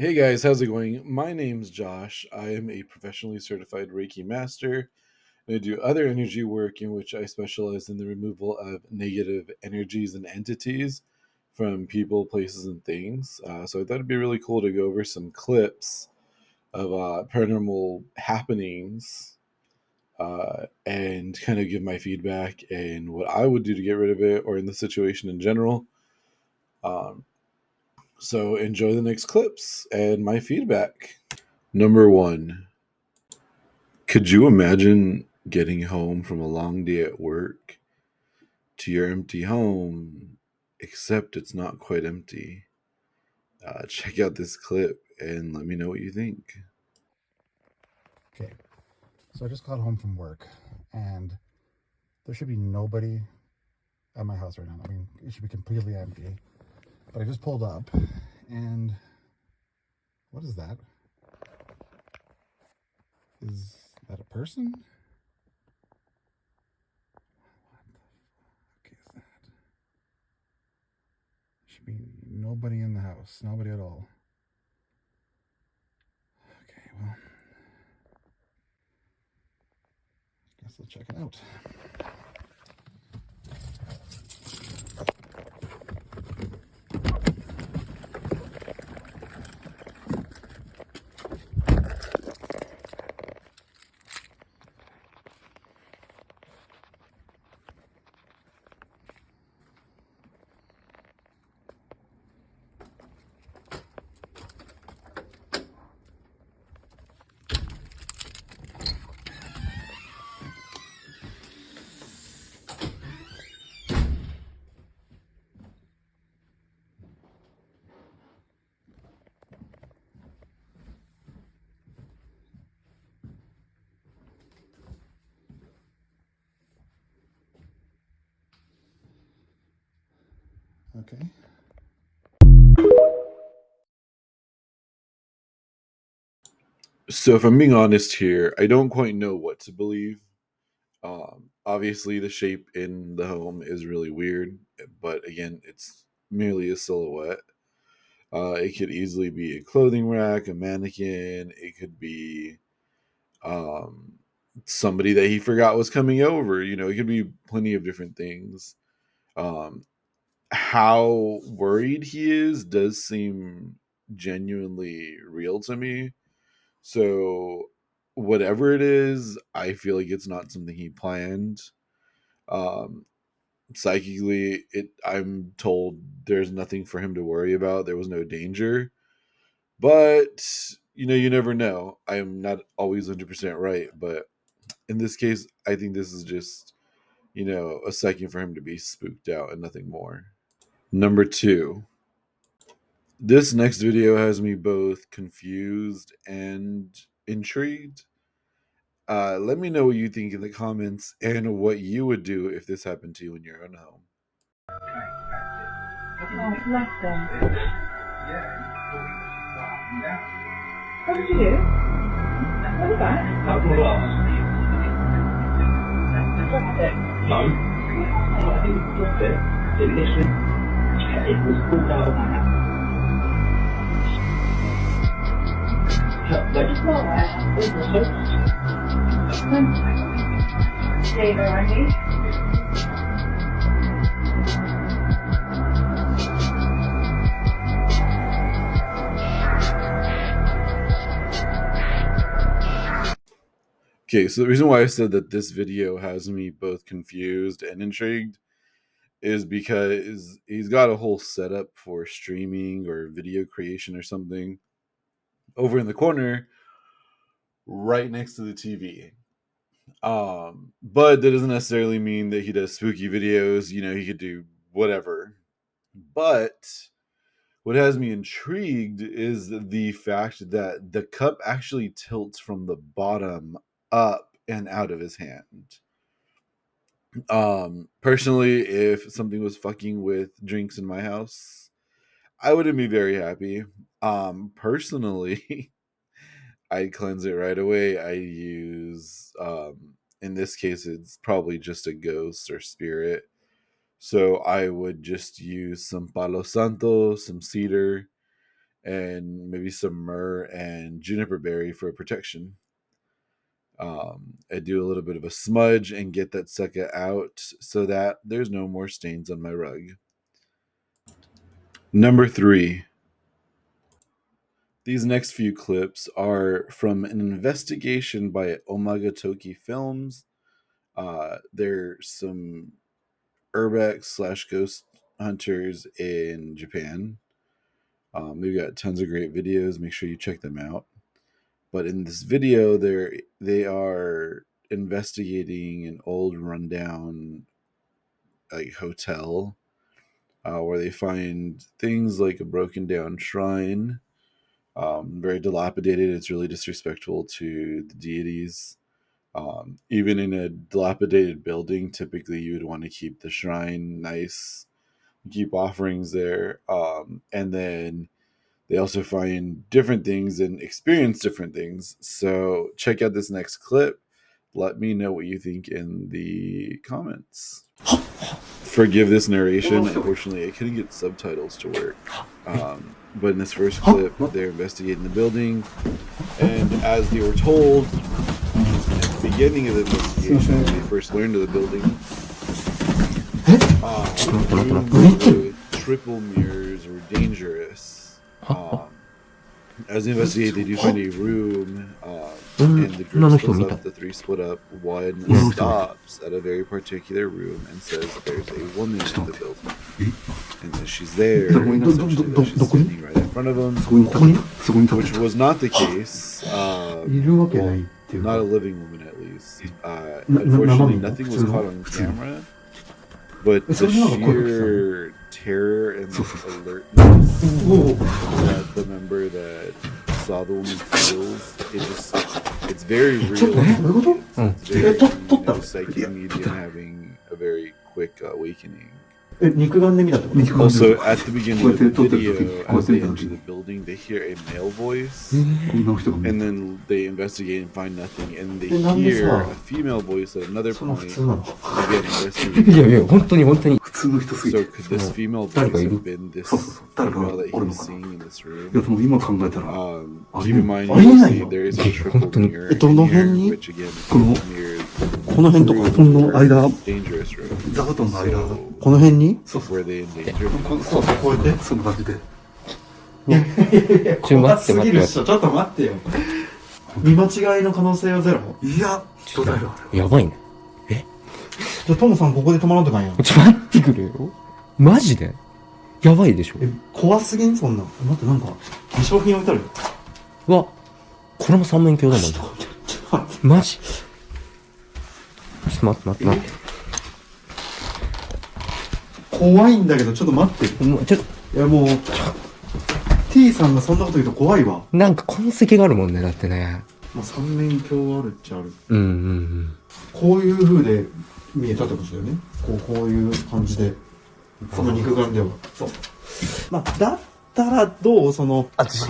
Hey guys, how's it going? My name's Josh. I am a professionally certified Reiki master, and I do other energy work in which I specialize in the removal of negative energies and entities from people, places, and things. So I thought it'd be really cool to go over some clips of paranormal happenings and kind of give my feedback and what I would do to get rid of it or in the situation in general. Um, so enjoy the next clips and my feedback. Number one. Could you imagine getting home from a long day at work to your empty home, except it's not quite empty? Check out this clip and let me know what you think. Okay, so I just got home from work and there should be nobody at my house right now. I mean, it should be completely empty. But I just pulled up and what is that? Is that a person? What the fuck is that? Should be nobody in the house, nobody at all. Okay, well, guess I'll check it out. Okay. So, if I'm being honest here, I don't quite know what to believe. Obviously, the shape in the home is really weird, but again, it's merely a silhouette. It could easily be a clothing rack, a mannequin, it could be um, somebody that he forgot was coming over. It could be plenty of different things. Um, how worried he is does seem genuinely real to me. So, whatever it is, I feel like it's not something he planned. Um, Psychically, I'm told there's nothing for him to worry about. There was no danger, but you never know. I am not always 100% right, but in this case, I think this is just, a second for him to be spooked out and nothing more. Number two, this next video has me both confused and intrigued. Let me know what you think in the comments and what you would do if this happened to you in your own home. Oh, bless them. What did you do? What was that? That was glass. Dropped it. No. I think we dropped it. It was pulled out of my hand. Like, It's all right. it was so. Dave around me. Okay, so the reason why I said that this video has me both confused and intrigued is because he's got a whole setup for streaming or video creation or something over in the corner right next to the TV. But that doesn't necessarily mean that he does spooky videos. He could do whatever. But what has me intrigued is the fact that the cup actually tilts from the bottom up and out of his hand. Personally, if something was fucking with drinks in my house, I wouldn't be very happy. Personally, I cleanse it right away. I use in this case it's probably just a ghost or spirit. So I would just use some palo santo, some cedar, and maybe some myrrh and juniper berry for protection. I do a little bit of a smudge and get that sucker out so that there's no more stains on my rug. Number 3. These next few clips are from an investigation by Omagatoki Films. They're some urbex/ghost hunters in Japan. They've got tons of great videos. Make sure you check them out. But in this video, they are investigating an old rundown like hotel where they find things like a broken down shrine, very dilapidated. It's really disrespectful to the deities. Even in a dilapidated building, typically you would want to keep the shrine nice, keep offerings there, and then they also find different things and experience different things. So check out this next clip. Let me know what you think in the comments. Forgive this narration. Unfortunately, I couldn't get subtitles to work. But in this first clip, they're investigating the building. And as they were told at the beginning of the investigation, when they first learned of the building, rooms with triple mirrors were dangerous. As they investigate, they do find a room, and the group splits up. The 3 split up. One stops at a very particular room and says there's a woman in the building, and that she's there, and essentially that she's standing right in front of them, which was not the case. Not a living woman, at least. Unfortunately, nothing was caught on camera. But the sheer terror and alertness that the member that saw the woman feels, it's very real. It's very, psychic medium having a very quick awakening. Also, at the beginning of the video, as they enter the building, they hear a male voice, and then they investigate and find nothing, and they hear a female voice at another point, again investigating. So could this female voice have been this female that he's seeing in this room? Keep in mind, you see there is a triple mirror in here, which again, mirrors この辺とかこの間 dangerous room. 座布団の間この辺に Were they in danger? そうこうやってそんな感じでいやいやいや怖すぎるっしょ。ちょっと待ってよ。見間違いの可能性はゼロ。いやどうだよやばいね。じゃあトモさんここで止まらんとかんやん。ちょ待ってくれよ。マジでやばいでしょ。怖すぎんそんな。待ってなんか化粧品置いてあるよ。うわこれも三面鏡だもんね。マジちょっと待って。怖いんだけどちょっと待って。いやもう T さんがそんなこと言うと怖いわ。なんか痕跡があるもんね。だってね。まあ三面鏡あるっちゃある。こういう風で見えたってことだよね。こういう感じでその肉眼では。そう。まあだったらどうその自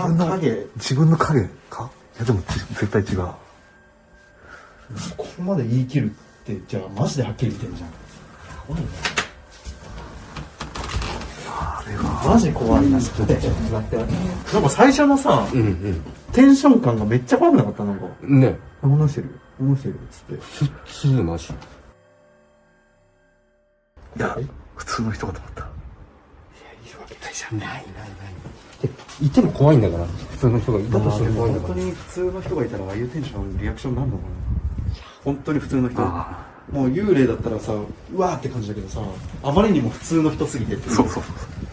分の影か。いやでも絶対違う。ここまで言い切るってじゃあマジではっきり言ってんじゃん。怖いね。マジ怖いなって。なんか最初のさ、テンション感がめっちゃ怖くなかったなんか。ね。話してるっつって。普通マジ。いや普通の人かと思った。いやいるわけないじゃん。ない。いても怖いんだから。普通の人がいたとしても怖いんだから。本当に普通の人がいたらああいうテンションリアクションなんだろうな。本当に普通の人。もう幽霊だったらさ、うわーって感じだけどさ、あまりにも普通の人すぎてって。そう。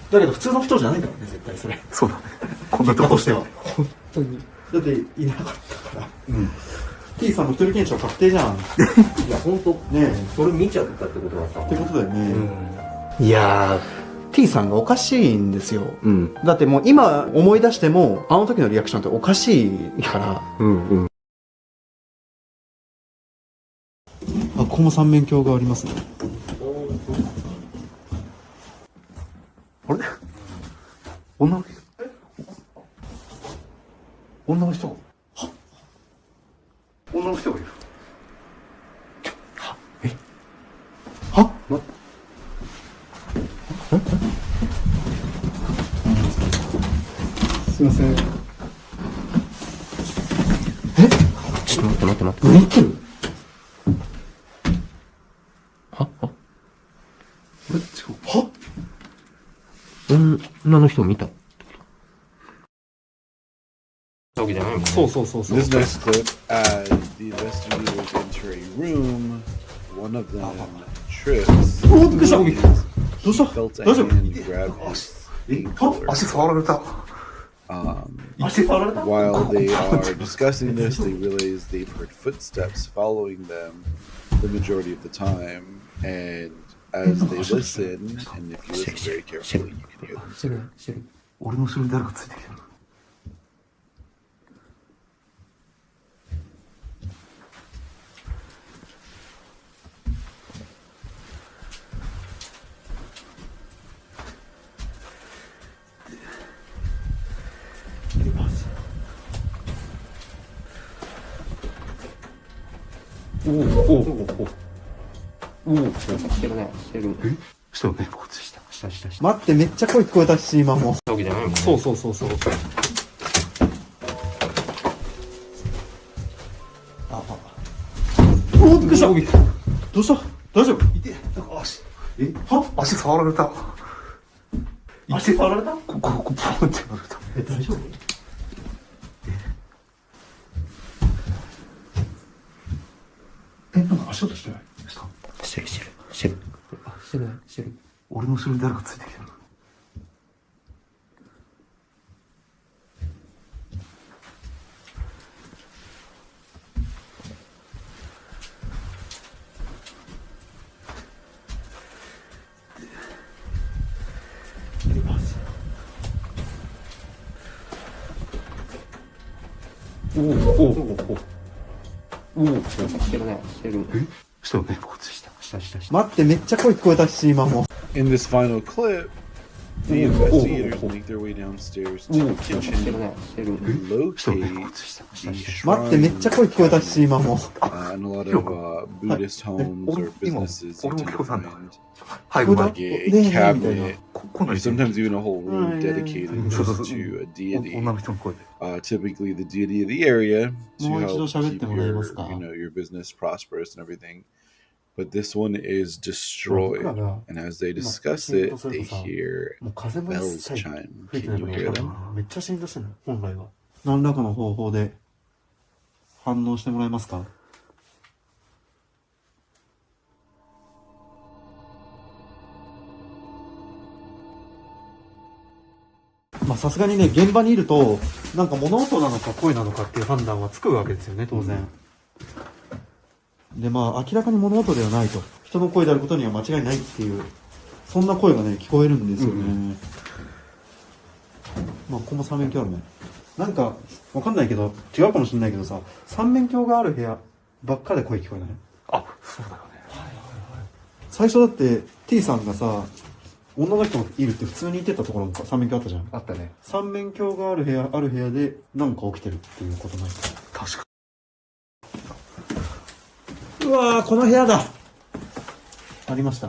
だけど普通の人じゃないからね絶対それ。そうだね。こんなとしては。本当に。だっていなかったから。T さんも一人検証確定じゃん。いや本当ねそれ見ちゃったってことはさ。ってことだよね。いやー T さんがおかしいんですよ。だってもう今思い出してもあの時のリアクションっておかしいから。あ、ここも三面鏡がありますね。あれ？女の人がいる。は？すいません。ちょっと待って。何言ってる？はは？女の人を見たわけじゃないもんね。そう。 This next clip, as the investigators enter a room, one of them trips. うわ、びっくりした。どう He した？ felt a 大丈夫？ hand grab his あ、足 ankle. 触られた。 足触られた？ While they are discussing this, they realize they've heard footsteps following them the majority of the time. And as they listen, and if you listen very carefully, you can hear them. してる。俺の後ろに誰かついてきてる。してるね。してる。したよね、こっち。した。待って、めっちゃ声聞こえたし、今も。わけじゃないもんね。そう。うわ、びっくりした。どうした？大丈夫？痛い。なんか足。足触られた。足触られた？こう、ポンってやられた。大丈夫？なんか足音してない？してる。俺の後ろに誰かついてきてる。してるね。してる。したよね、こっち。待って、めっちゃ声聞こえたし、今も。 In this final clip, the investigators make their way downstairs to the kitchen and locate the 待って、めっちゃ shrine 声聞こえたし、今も。 and a lot of Buddhist homes or businesses you tend to find はい、うまい。 like a cabinet こんな or 人 sometimes even a whole room dedicated just to a deity. 女の人の声で。 Typically the deity of the area to もう一度 help 喋っ keep てもらえ your ますか？ your business prosperous and everything. But this one is 僕 destroyed, らが and as they 今 discuss シーン it, とする they とさ、 hear もう風も一 bells 切 chime. 吹いて Can ない you の hear に them? めっちゃシーンとしてる本来は。何らかの方法で反応してもらえますか？まあさすがにね、現場にいるとなんか物音なのか声なのかっていう判断はつくわけですよね、当然。で、まあ明らかに物音ではないと、人の声であることには間違いないっていう、そんな声がね聞こえるんですよね。まあここも三面鏡あるね。なんかわかんないけど、違うかもしれないけどさ、三面鏡がある部屋ばっかで声聞こえない？あ、そうだよね。最初だって T さんがさ、女の人がいるって普通に言ってたところも三面鏡あったじゃん。あったね。三面鏡がある部屋でなんか起きてるっていうことない？確かうわー、この部屋だ。ありました。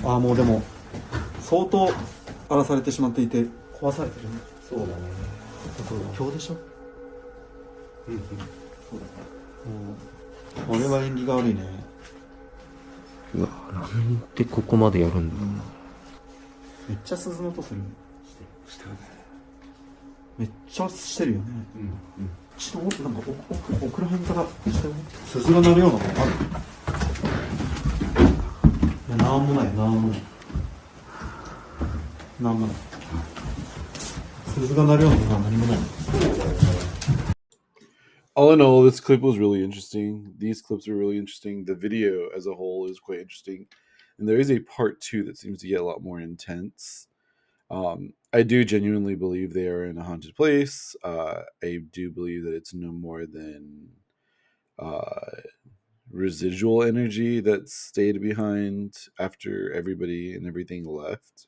ああ、もうでも相当荒らされてしまっていて壊されてるね。そうだね。今日でしょ。そうだね。これは縁起が悪いね。うわ、なんでここまでやるんだ。めっちゃ鈴の音する。してるね。めっちゃしてるよね。ちょっとなんか奥ら辺からしてね。鈴が鳴るようなものある？いや、なんもない。鈴が鳴るようなものは何もない。 All in all, this clip was really interesting. These clips were really interesting. The video as a whole is quite interesting. And there is a part 2 that seems to get a lot more intense. I do genuinely believe they are in a haunted place. I do believe that it's no more than residual energy that stayed behind after everybody and everything left.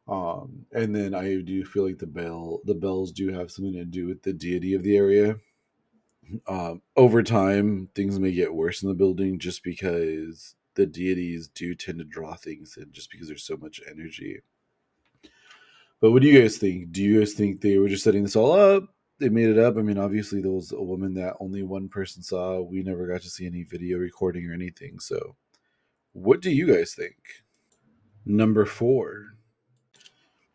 And then I do feel like the bells do have something to do with the deity of the area. Over time, things may get worse in the building just because the deities do tend to draw things in just because there's so much energy. But what do you guys think? Do you guys think they were just setting this all up? They made it up. I mean, obviously there was a woman that only one person saw. We never got to see any video recording or anything. So, what do you guys think? Number 4.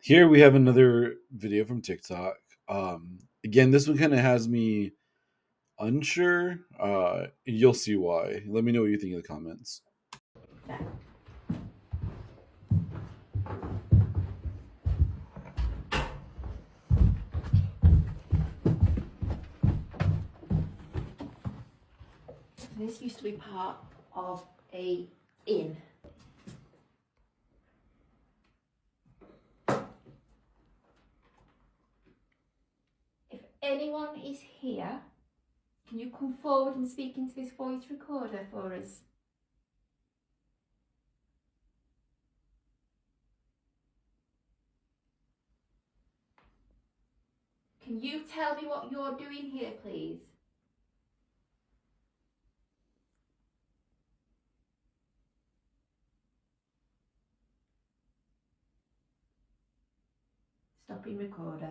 Here we have another video from TikTok. Again, this one kind of has me unsure. You'll see why. Let me know what you think in the comments. This used to be part of a inn. If anyone is here, can you come forward and speak into this voice recorder for us? Can you tell me what you're doing here, please? Stopping recorder.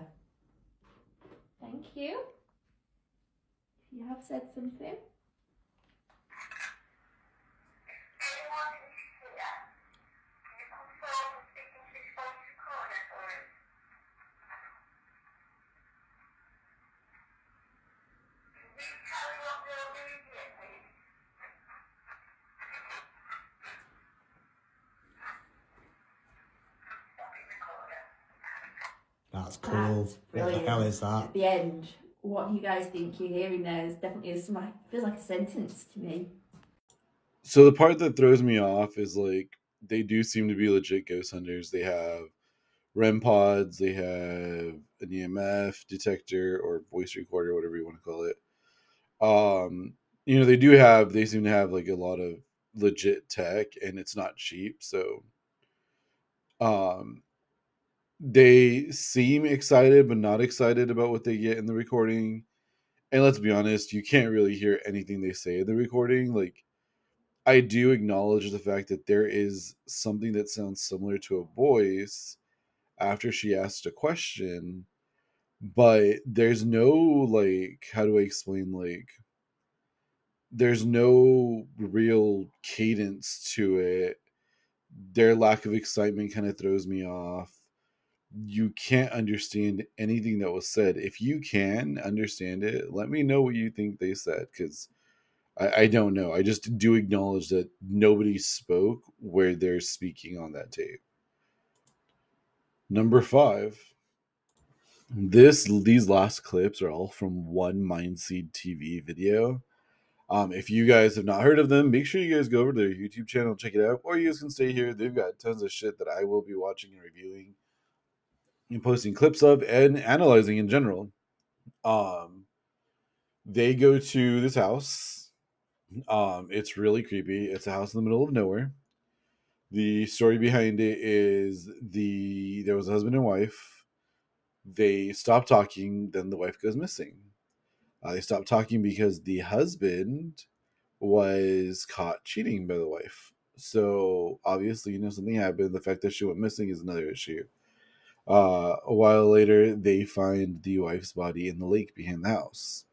Thank you. If you have said something. That's cool. That's What the brilliant. hell is that? At the end, what do you guys think you're hearing there? Is definitely feels like a sentence to me. So the part that throws me off is like they do seem to be legit ghost hunters. They have REM pods, they have an EMF detector or voice recorder, whatever you want to call it. They seem to have like a lot of legit tech and it's not cheap. So um they seem excited but not excited about what they get in the recording. And let's be honest, you can't really hear anything they say in the recording. Like I do acknowledge the fact that there is something that sounds similar to a voice after she asked a question, but there's no like how do I explain like there's no real cadence to it. Their lack of excitement kind of throws me off. You can't understand anything that was said. If you can understand it, let me know what you think they said because I don't know. I just do acknowledge that nobody spoke where they're speaking on that tape. Number 5. These last clips are all from one Mindseed TV video. If you guys have not heard of them, make sure you guys go over to their YouTube channel, check it out, or you guys can stay here. They've got tons of shit that I will be watching and reviewing and posting clips of and analyzing in general. They go to this house. It's really creepy. It's a house in the middle of nowhere. The story behind it is there was a husband and wife. They stop talking, then the wife goes missing. They stopped talking because the husband was caught cheating by the wife. So obviously, something happened. The fact that she went missing is another issue. A while later, they find the wife's body in the lake behind the house.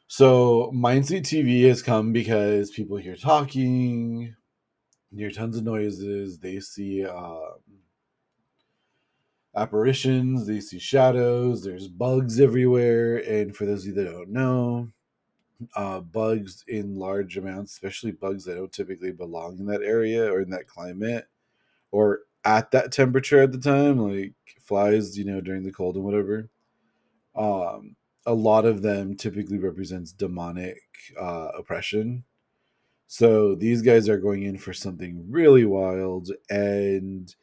So Mindseat TV has come because people hear talking, hear tons of noises. They see apparitions, they see shadows, there's bugs everywhere. And for those of you that don't know, bugs in large amounts, especially bugs that don't typically belong in that area or in that climate or at that temperature at the time, like flies, during the cold and whatever. A lot of them typically represents demonic oppression. So these guys are going in for something really wild, and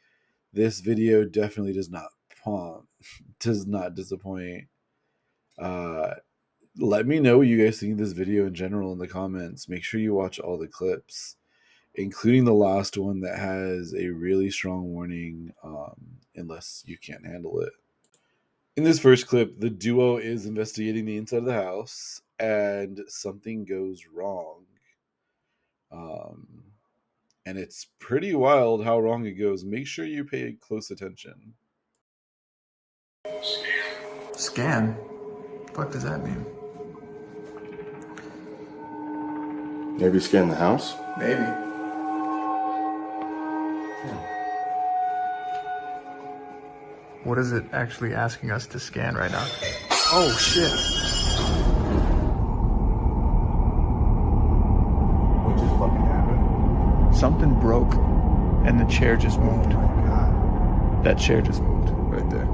this video definitely does not disappoint. Let me know what you guys think of this video in general in the comments. Make sure you watch all the clips, including the last one that has a really strong warning, unless you can't handle it. In this first clip, the duo is investigating the inside of the house, and something goes wrong. Um, and it's pretty wild how wrong it goes. Make sure you pay close attention. Scan? What the fuck does that mean? Maybe scan the house? Maybe. What is it actually asking us to scan right now? Oh shit. What just fucking happened? Something broke and the chair just moved. Oh my god. That chair just moved right there.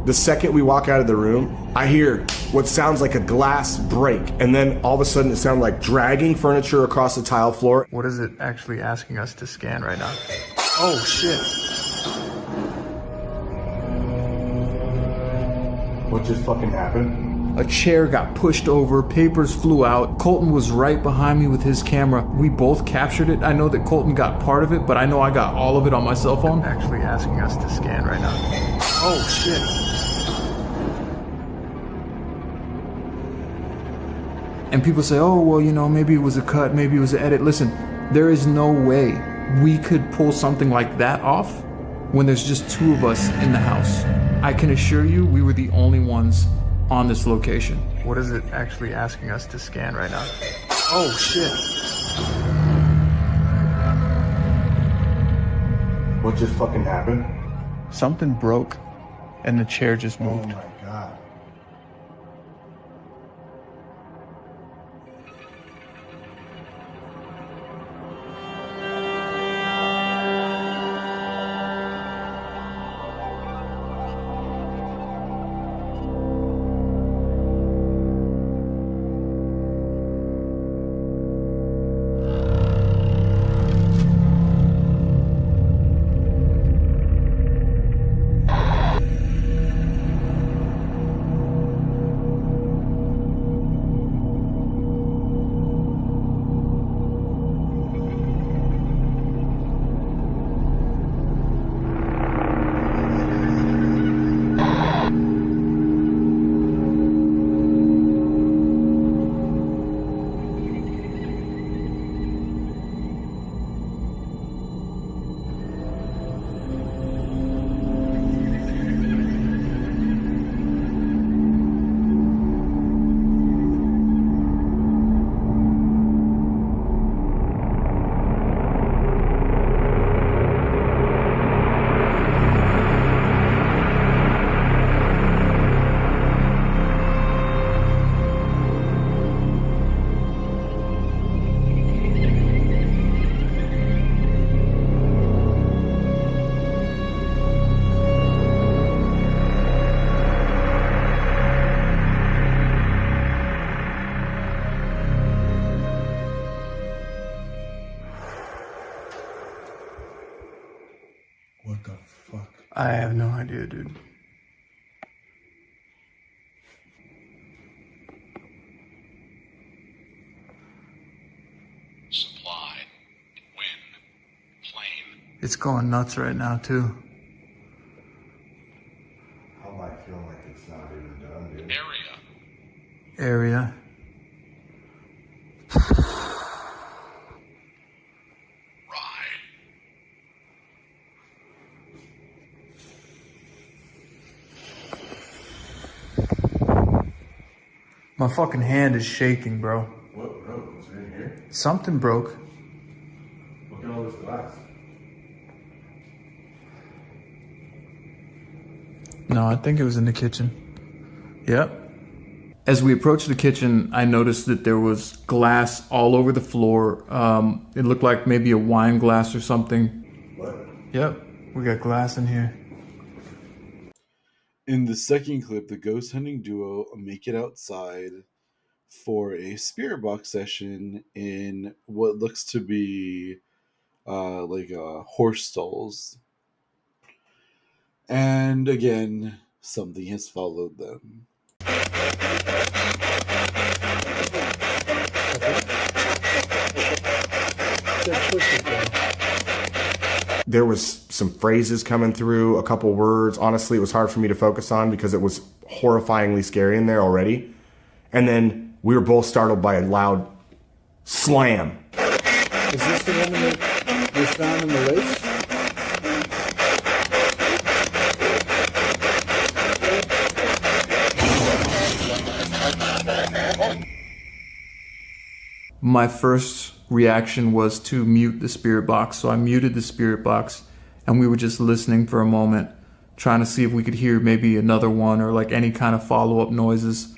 The second we walk out of the room, I hear what sounds like a glass break, and then all of a sudden it sounded like dragging furniture across the tile floor. What is it actually asking us to scan right now? Oh shit. What just fucking happened? A chair got pushed over, papers flew out. Colton was right behind me with his camera. We both captured it. I know that Colton got part of it, but I know I got all of it on my cell phone. Actually asking us to scan right now. Oh shit. And people say, oh, well, you know, maybe it was a cut, maybe it was an edit. Listen, there is no way we could pull something like that off when there's just two of us in the house. I can assure you we were the only ones on this location. What is it actually asking us to scan right now? Oh, shit. What just fucking happened? Something broke and the chair just Oh moved. my god. What the fuck? I have no idea, dude. Supply. Win. Plane. It's going nuts right now, too. How am I feeling like it's not even done, dude? Area. Ride. My fucking hand is shaking, bro. What broke? Was it in here? Something broke. Look at all this glass. No, I think it was in the kitchen. Yep. As we approached the kitchen, I noticed that there was glass all over the floor. It looked like maybe a wine glass or something. What? Yep, we got glass in here. In the second clip, the ghost hunting duo make it outside for a spirit box session in what looks to be like horse stalls. And again, something has followed them. There was some phrases coming through, a couple words. Honestly, it was hard for me to focus on because it was horrifyingly scary in there already. And then we were both startled by a loud Slam. Is this the woman that was found in the lake? My first reaction was to mute the spirit box, so I muted the spirit box, and we were just listening for a moment, trying to see if we could hear maybe another one or like any kind of follow-up noises.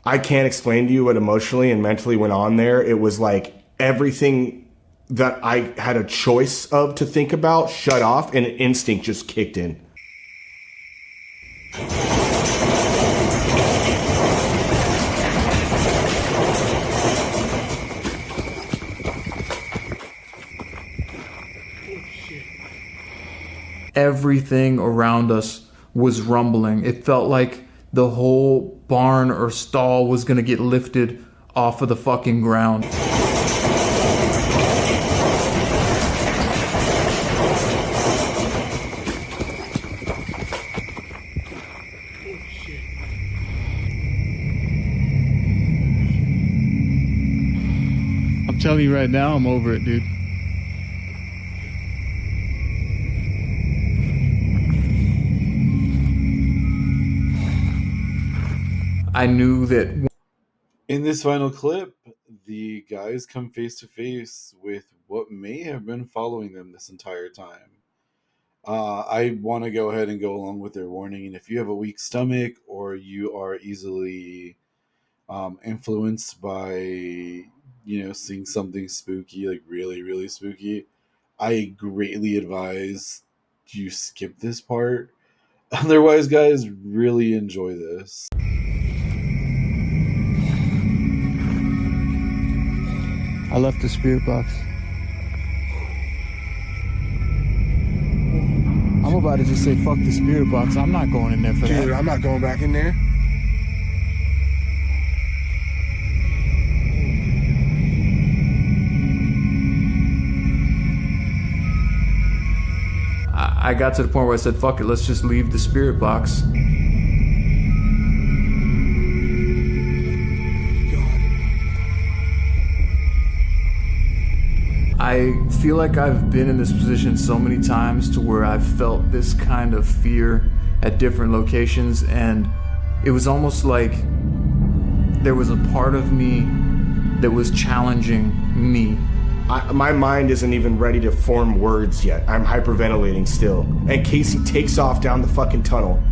I can't explain to you what emotionally and mentally went on there. It was like everything that I had a choice of to think about shut off and instinct just kicked in. Everything around us was rumbling. It felt like the whole barn or stall was gonna get lifted off of the fucking ground. I'm telling you right now, I'm over it, dude. I knew that in this final clip, the guys come face to face with what may have been following them this entire time. I want to go ahead and go along with their warning. And if you have a weak stomach or you are easily influenced by, seeing something spooky, like really, really spooky, I greatly advise you skip this part. Otherwise, guys, really enjoy this. I left the spirit box. I'm about to just say fuck the spirit box. I'm not going in there for that. Dude, I'm not going back in there. I got to the point where I said, fuck it, let's just leave the spirit box. I feel like I've been in this position so many times to where I've felt this kind of fear at different locations, and it was almost like there was a part of me that was challenging me. My mind isn't even ready to form words yet. I'm hyperventilating still. And Casey takes off down the fucking tunnel.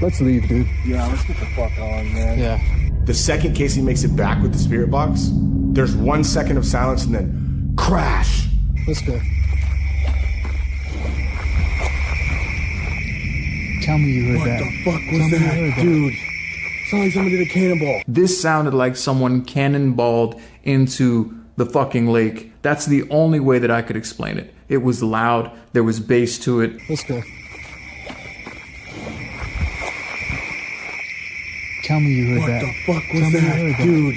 Let's leave, dude. Yeah, let's get the fuck on, man. Yeah. The second Casey makes it back with the spirit box, there's 1 second of silence and then crash. Let's go. Tell me you heard that. What the fuck was that, dude? Sounded like somebody did a cannonball. This sounded like someone cannonballed into the fucking lake. That's the only way that I could explain it. It was loud. There was bass to it. Let's go. Tell me you heard that. What the fuck was that, dude?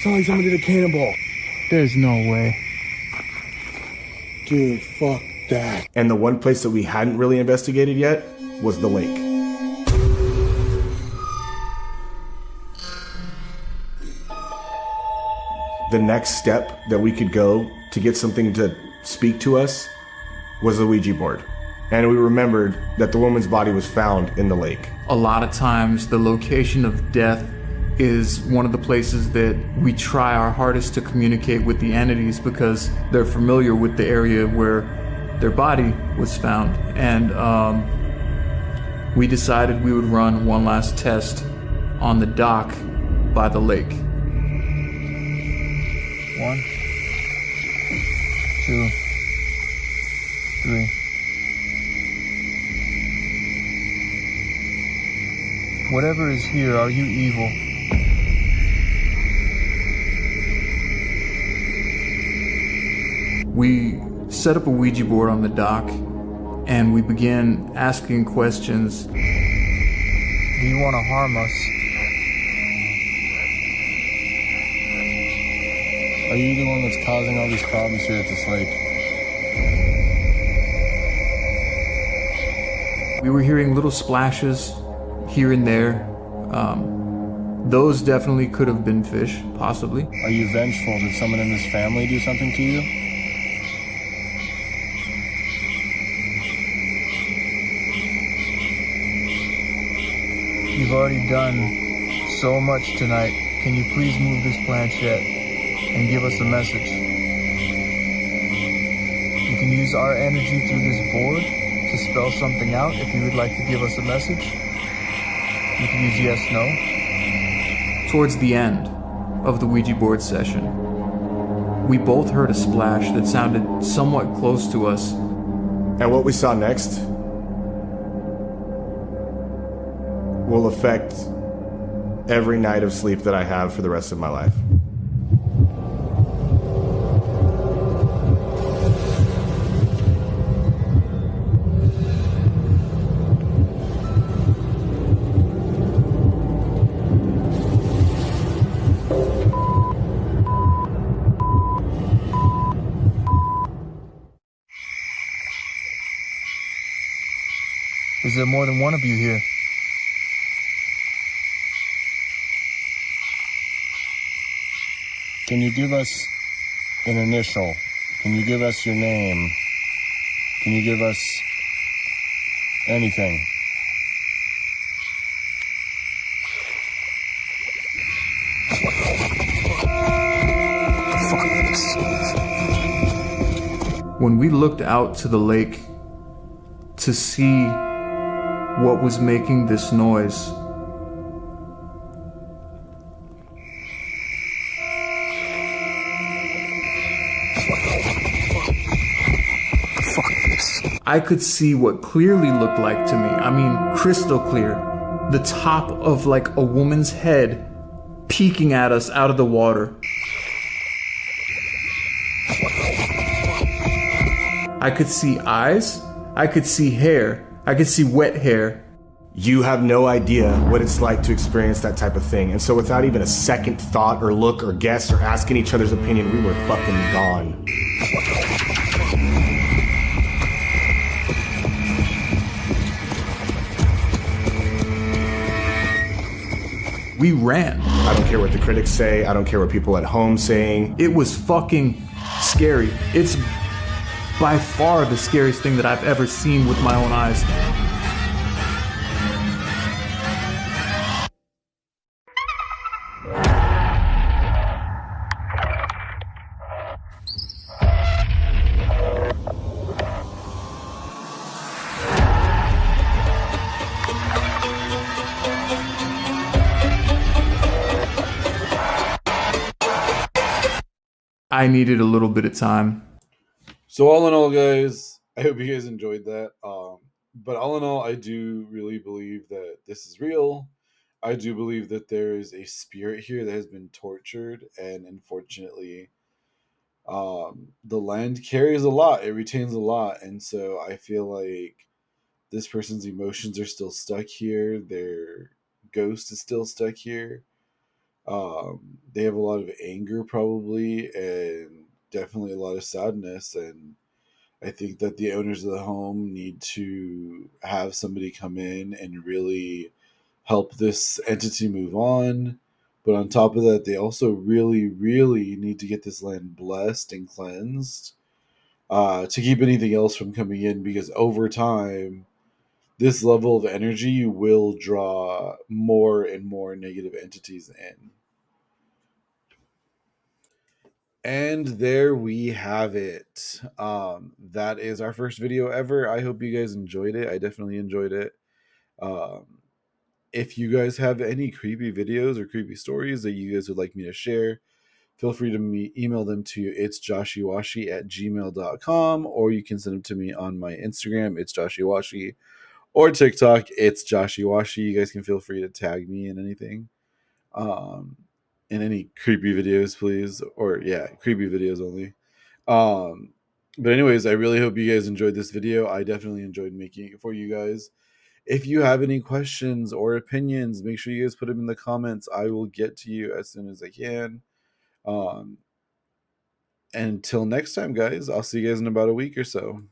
Sounded like somebody did a cannonball. There's no way. Dude, fuck that. And the one place that we hadn't really investigated yet was the lake. The next step that we could go to get something to speak to us was the Ouija board. And we remembered that the woman's body was found in the lake. A lot of times the location of death is one of the places that we try our hardest to communicate with the entities because they're familiar with the area where their body was found. And we decided we would run one last test on the dock by the lake. 1, 2, 3. Whatever is here, are you evil? We set up a Ouija board on the dock and we began asking questions. Do you want to harm us? Are you the one that's causing all these problems here at this lake? We were hearing little splashes here and there. Those definitely could have been fish, possibly. Are you vengeful? Did someone in this family do something to you? You've already done so much tonight. Can you please move this planchette and give us a message? You can use our energy through this board to spell something out if you would like to give us a message. You can use yes, no. Towards the end of the Ouija board session, we both heard a splash that sounded somewhat close to us. And what we saw next will affect every night of sleep that I have for the rest of my life. Is there more than one of you here? Can you give us an initial? Can you give us your name? Can you give us anything? When we looked out to the lake to see what was making this noise, I could see what clearly looked like to me, I mean crystal clear, the top of like a woman's head peeking at us out of the water. I could see eyes, I could see hair, I could see wet hair. You have no idea what it's like to experience that type of thing. And so without even a second thought or look or guess or asking each other's opinion, we were fucking gone. We ran. I don't care what the critics say. I don't care what people at home saying. It was fucking scary. It's by far the scariest thing that I've ever seen with my own eyes. I needed a little bit of time. So all in all, guys, I hope you guys enjoyed that. But all in all, I do really believe that this is real. I do believe that there is a spirit here that has been tortured, and unfortunately, the land carries a lot. It retains a lot, and so I feel like this person's emotions are still stuck here. Their ghost is still stuck here. They have a lot of anger, probably, and definitely a lot of sadness. And I think that the owners of the home need to have somebody come in and really help this entity move on. But on top of that, they also really, really need to get this land blessed and cleansed to keep anything else from coming in, because over time, this level of energy will draw more and more negative entities in. And there we have it. That is our first video ever. I hope you guys enjoyed it. I definitely enjoyed it. If you guys have any creepy videos or creepy stories that you guys would like me to share, feel free to email them to itsjoshiwashi@gmail.com, or you can send them to me on my Instagram, it's joshiwashi, or TikTok, it's Joshi Washi. You guys can feel free to tag me in anything. In any creepy videos, please. Or yeah, creepy videos only. But anyways, I really hope you guys enjoyed this video. I definitely enjoyed making it for you guys. If you have any questions or opinions, make sure you guys put them in the comments. I will get to you as soon as I can. Until next time, guys, I'll see you guys in about a week or so.